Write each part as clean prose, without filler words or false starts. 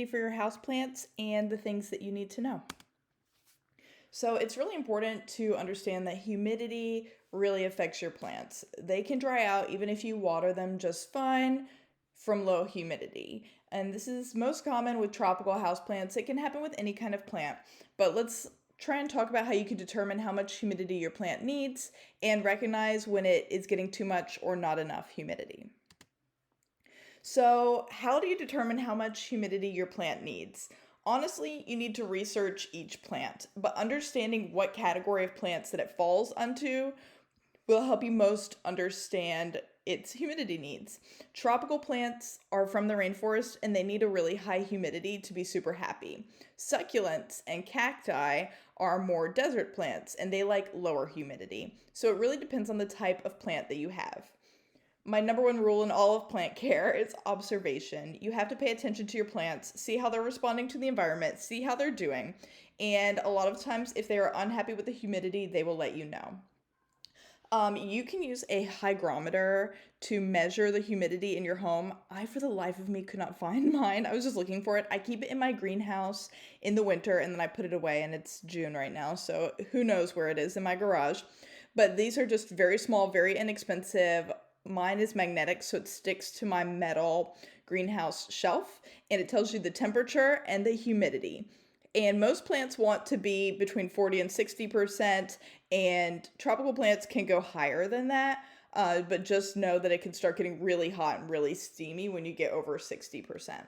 for your houseplants and the things that you need to know. So it's really important to understand that humidity really affects your plants. They can dry out even if you water them just fine from low humidity. And this is most common with tropical houseplants. It can happen with any kind of plant, but let's try and talk about how you can determine how much humidity your plant needs and recognize when it is getting too much or not enough humidity. So, how do you determine how much humidity your plant needs? Honestly, you need to research each plant, but understanding what category of plants that it falls onto will help you most understand its humidity needs. Tropical plants are from the rainforest and they need a really high humidity to be super happy. Succulents and cacti are more desert plants and they like lower humidity. So it really depends on the type of plant that you have. My number one rule in all of plant care is observation. You have to pay attention to your plants, see how they're responding to the environment, see how they're doing. And a lot of times, if they are unhappy with the humidity, they will let you know. You can use a hygrometer to measure the humidity in your home. I, for the life of me, could not find mine. I was just looking for it. I keep it in my greenhouse in the winter and then I put it away, and it's June right now, so who knows where it is in my garage. But these are just very small, very inexpensive. Mine is magnetic, so it sticks to my metal greenhouse shelf and it tells you the temperature and the humidity. And most plants want to be between 40 and 60%, and tropical plants can go higher than that. But just know that it can start getting really hot and really steamy when you get over 60%.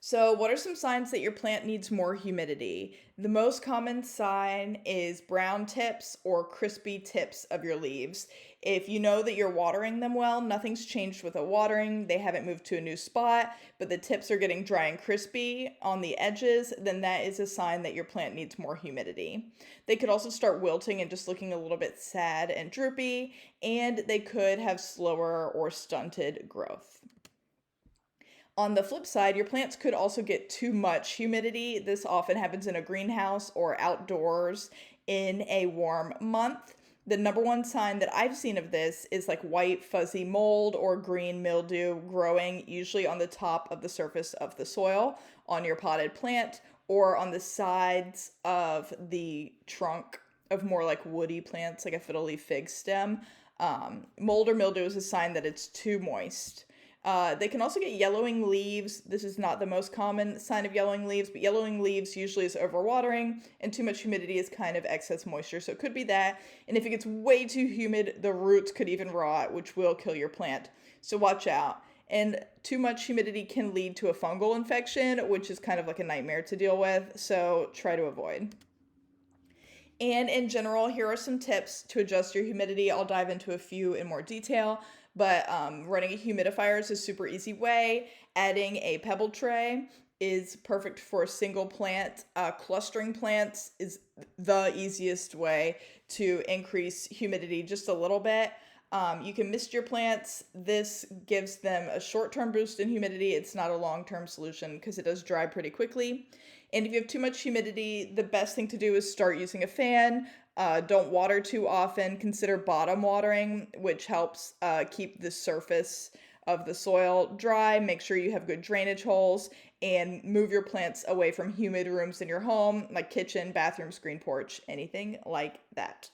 So, what are some signs that your plant needs more humidity? The most common sign is brown tips or crispy tips of your leaves. If you know that you're watering them well, nothing's changed with the watering, they haven't moved to a new spot, but the tips are getting dry and crispy on the edges, then that is a sign that your plant needs more humidity. They could also start wilting and just looking a little bit sad and droopy, and they could have slower or stunted growth. On the flip side, your plants could also get too much humidity. This often happens in a greenhouse or outdoors in a warm month. The number one sign that I've seen of this is like white fuzzy mold or green mildew growing, usually on the top of the surface of the soil on your potted plant or on the sides of the trunk of more like woody plants, like a fiddle leaf fig stem. Mold or mildew is a sign that it's too moist. They can also get yellowing leaves. This is not the most common sign of yellowing leaves, but yellowing leaves usually is overwatering, and too much humidity is kind of excess moisture. So it could be that. And if it gets way too humid, the roots could even rot, which will kill your plant. So watch out. And too much humidity can lead to a fungal infection, which is kind of like a nightmare to deal with. So try to avoid. And in general, here are some tips to adjust your humidity. I'll dive into a few in more detail, but running a humidifier is a super easy way. Adding a pebble tray is perfect for a single plant. Clustering plants is the easiest way to increase humidity just a little bit. You can mist your plants. This gives them a short-term boost in humidity. It's not a long-term solution because it does dry pretty quickly. And if you have too much humidity, the best thing to do is start using a fan. Don't water too often. Consider bottom watering, which helps keep the surface of the soil dry. Make sure you have good drainage holes and move your plants away from humid rooms in your home, like kitchen, bathroom, screen porch, anything like that.